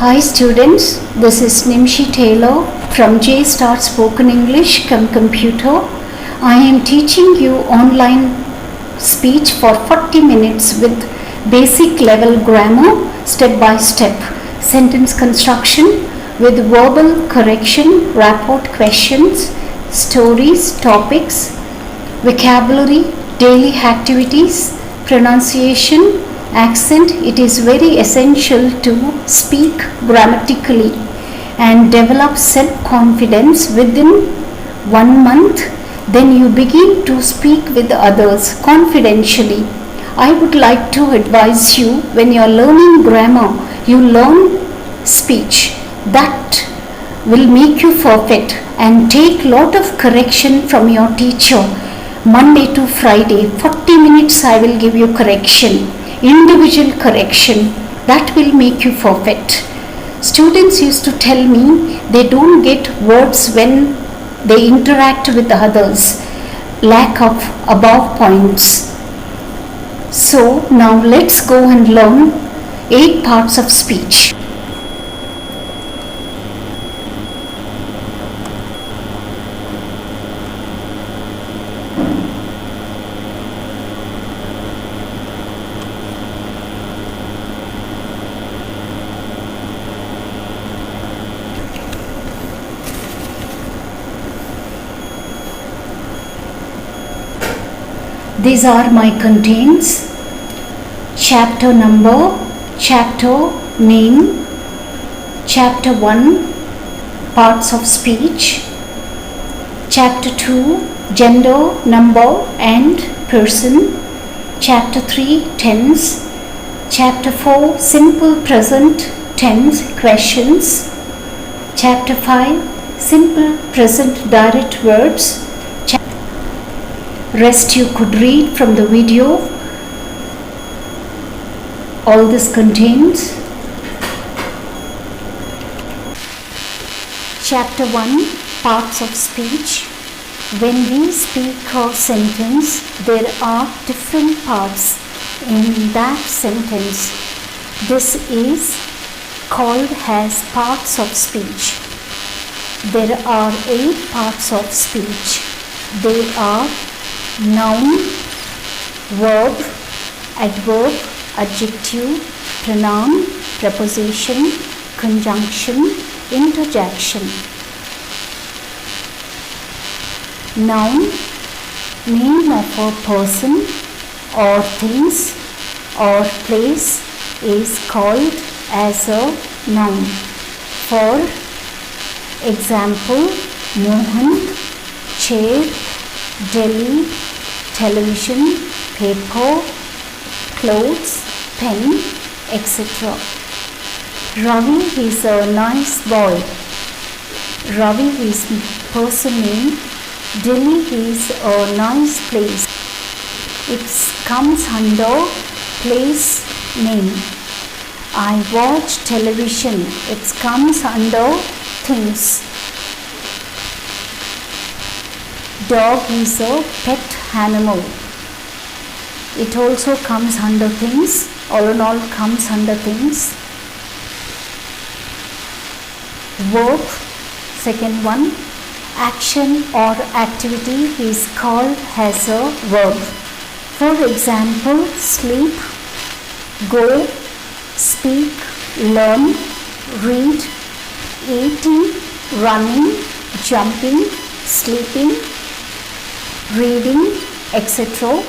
Hi students, this is Nimshi Taylor from J Start Spoken English Computer. I am teaching you online speech for 40 minutes with basic level grammar, step by step, sentence construction with verbal correction, rapport questions, stories, topics, vocabulary, daily activities, pronunciation, accent. It is very essential to speak grammatically and develop self-confidence within 1 month. Then you begin to speak with others confidentially. I would like to advise you, when you are learning grammar, you learn speech. That will make you perfect, and take lot of correction from your teacher. Monday to Friday, 40 minutes I will give you correction. Individual correction, that will make you perfect. Students used to tell me they don't get words when they interact with others, lack of above points. So now let's go and learn 8 parts of speech. These are my contents: chapter number, chapter name, chapter 1 parts of speech, chapter 2 gender, number and person, chapter 3 tense, chapter 4 simple present tense questions, chapter 5 simple present direct verbs. Rest you could read from the video. All this contains. Chapter 1 parts of speech. When we speak a sentence, there are different parts in that sentence. This is called as parts of speech. There are 8 parts of speech. They are noun, verb, adverb, adjective, pronoun, preposition, conjunction, interjection. Noun, name of a person or things or place is called as a noun. For example, Mohan, chair, Delhi, television, paper, clothes, pen, etc. Ravi is a nice boy. Ravi is person name. Delhi is a nice place. It comes under place name. I watch television. It comes under things. Dog is a pet animal. It also comes under things. All in all comes under things. Verb, second one, action or activity is called as a verb. For example, sleep, go, speak, learn, read, eating, running, jumping, sleeping, reading, etc.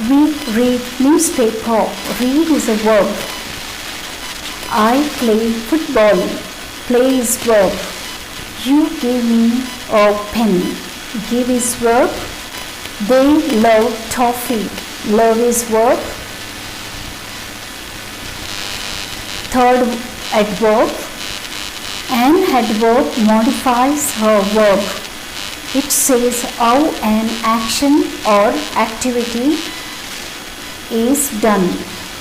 We read newspaper. Read is a verb. I play football. Play is verb. You give me a pen. Give is verb. They love toffee. Love is verb. Third, adverb. An adverb modifies a verb. It says how an action or activity is done.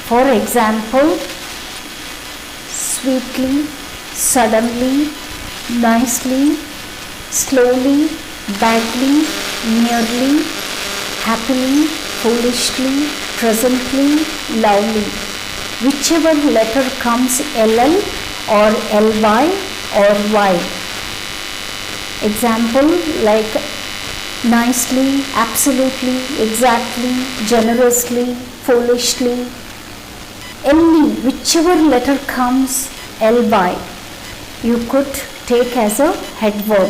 For example, sweetly, suddenly, nicely, slowly, badly, nearly, happily, foolishly, presently, loudly. whichever letter comes LL or LY or Y. Example like nicely, absolutely, exactly, generously, foolishly. Any, whichever letter comes LY, you could take as a head verb.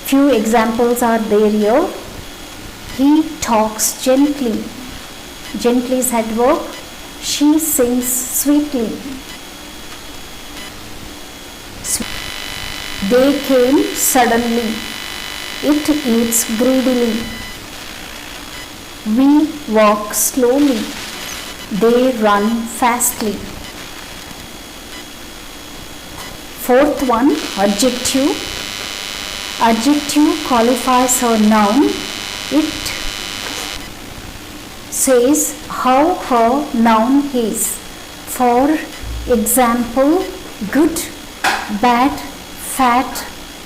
Few examples are there here. He talks gently. Gently is head verb. She sings sweetly. They came suddenly. It eats greedily. We walk slowly. They run fastly. Fourth one, adjective. Adjective qualifies a noun. It says how her noun is. For example, good, bad, fat,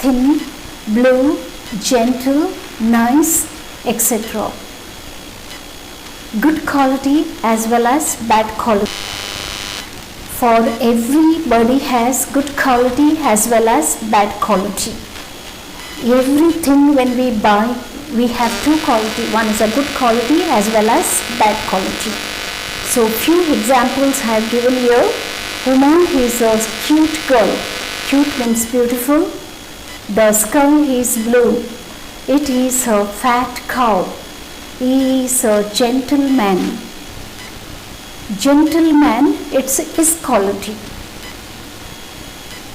thin, blue, gentle, nice, etc. Good quality as well as bad quality. For everybody has good quality as well as bad quality. Everything when we buy, we have two quality. One is a good quality as well as bad quality. So few examples I have given here. Woman is a cute girl. Cute means beautiful. The skull is blue. It is a fat cow. He is a gentleman. Gentleman, it's his quality.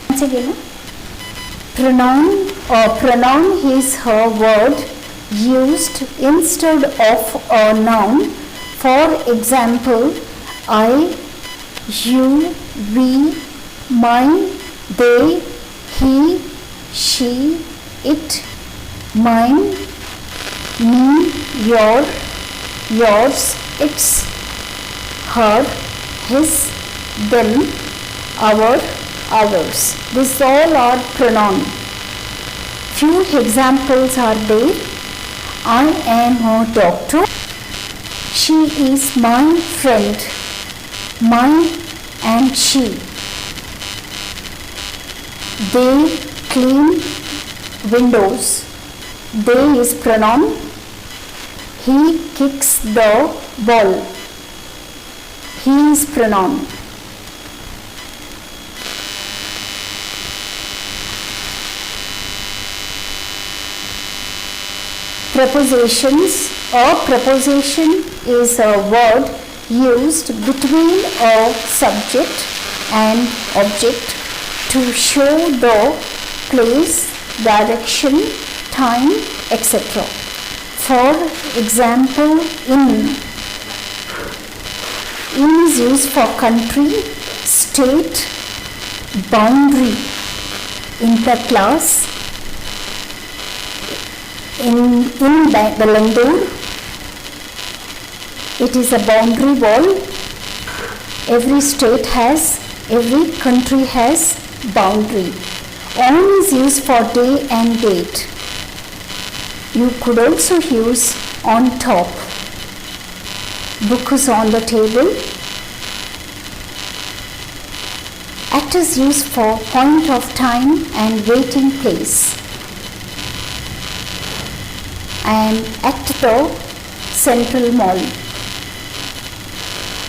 Once again, pronoun is a word used instead of a noun. For example, I, you, we, mine, they, he, she, it, mine, me, your, yours, its, her, his, them, our, ours. These all are pronoun. Few examples are there. I am a doctor. She is my friend. Mine and she. They clean windows. They is pronoun. He kicks the ball. He is pronoun. Prepositions. A preposition is a word used between a subject and object to show the place, direction, time, etc. For example, in. In is used for country, state, boundary. Interclass. In Bangalore, it is a boundary wall. Every country has boundary. On is used for day and date. You could also use on top. Book is on the table. At is used for point of time and waiting place. I am at the Central Mall.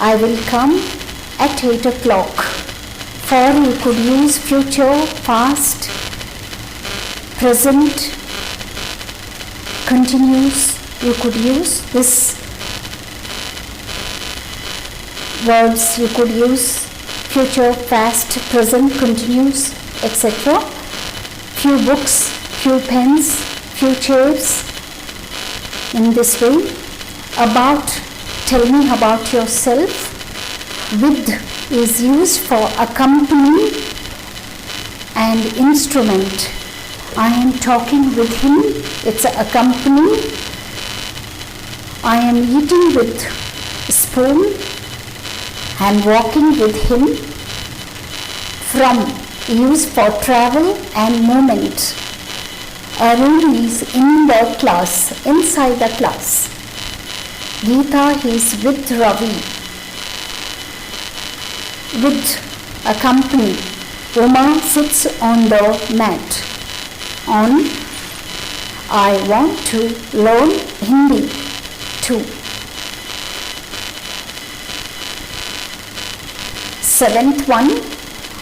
I will come at 8 o'clock. For you could use future, past, present, continuous. You could use this verbs. You could use future, past, present, continuous, etc. Few books, few pens, few chairs. In this way. About, tell me about yourself. With is used for accompany and instrument. I am talking with him. It's accompany. I am eating with spoon. I am walking with him. From, used for travel and movement. Arun is in the class, inside the class. Geeta is with Ravi. with a company. Uma sits on the mat. On. I want to learn Hindi too. 7th one,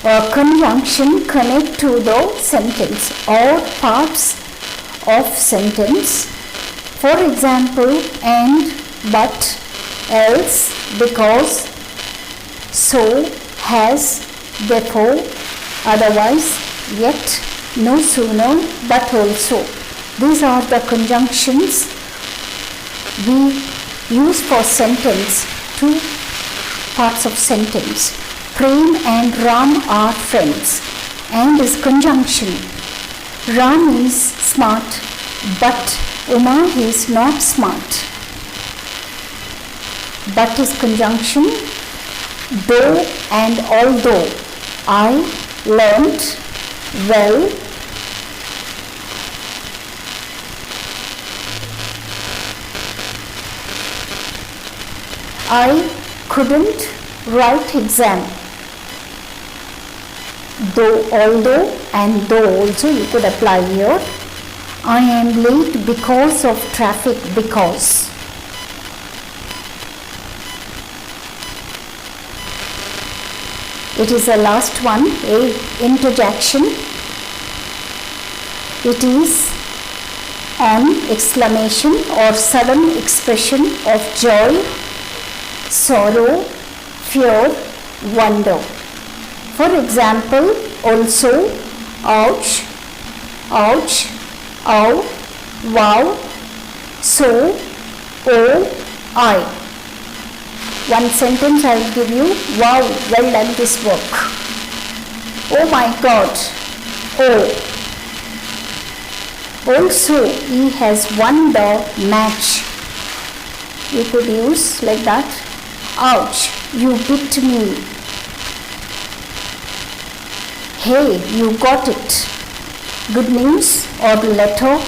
a conjunction connect to the sentence or parts of sentence. For example, and, but, else, because, so, has, therefore, otherwise, yet, no sooner, but also. These are the conjunctions we use for sentence, two parts of sentence. Prem and Ram are friends. And is conjunction. Ram is smart, but Uma is not smart. But is conjunction. Though and although. I learnt well. I couldn't write exam. Though, although and though also you could apply here. I am late because of traffic, because. It is the last one, a interjection. It is an exclamation or sudden expression of joy, sorrow, fear, wonder. For example, also, ouch, ouch, ow, wow, so, oh, I. One sentence I will give you. Wow, well done this work. Oh my God. Oh. Also, he has won the match. You could use like that. Ouch, you bit me. Hey, you got it. Good news or letter.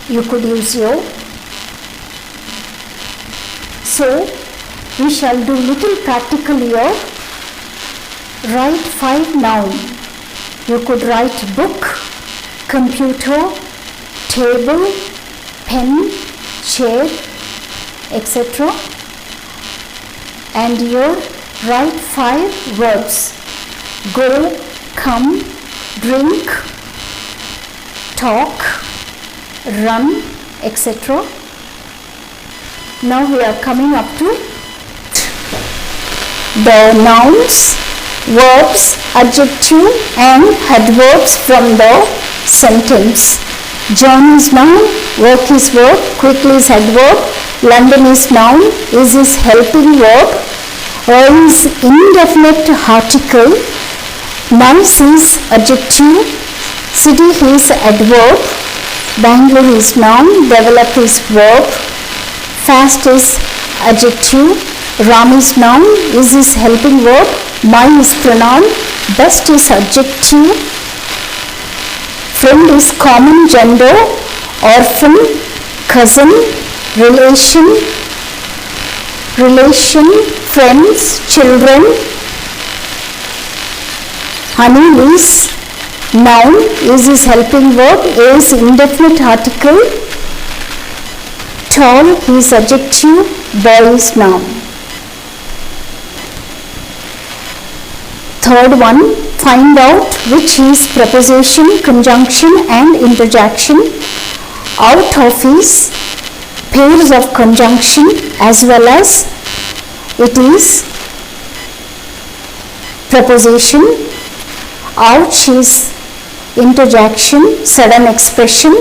You could use your. So, we shall do little practical here. Write 5 noun. You could write book, computer, table, pen, chair, etc. And here write 5 verbs. Go, come, drink, talk, run, etc. Now we are coming up to the nouns, verbs, adjective and adverbs from the sentence. John is noun, work is verb, quickly is adverb, London is noun, is helping verb, is indefinite article, nice is adjective, city is adverb, Bangalore is noun, develop is verb, fast is adjective, Ram is noun, is helping verb, my is pronoun, best is adjective, friend is common gender, orphan, cousin, relation, friends, children, honey is noun, is helping verb, is indefinite article, tall is adjective, boy is noun. Third one, find out which is preposition, conjunction and interjection. Out of is pairs of conjunction as well as it is preposition. Ouch is interjection, sudden expression,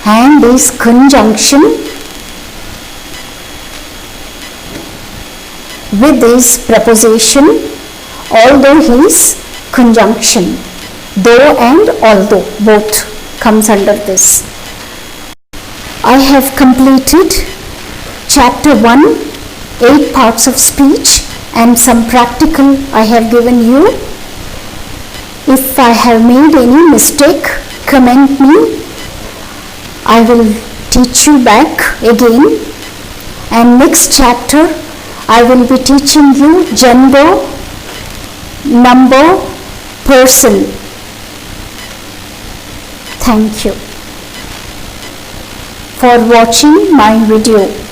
and is conjunction. With is preposition, although is conjunction. Though and although both comes under this. I have completed chapter 1, 8 parts of speech and some practical I have given you. If I have made any mistake, comment me. I will teach you back again, and next chapter I will be teaching you gender, number, person. Thank you for watching my video.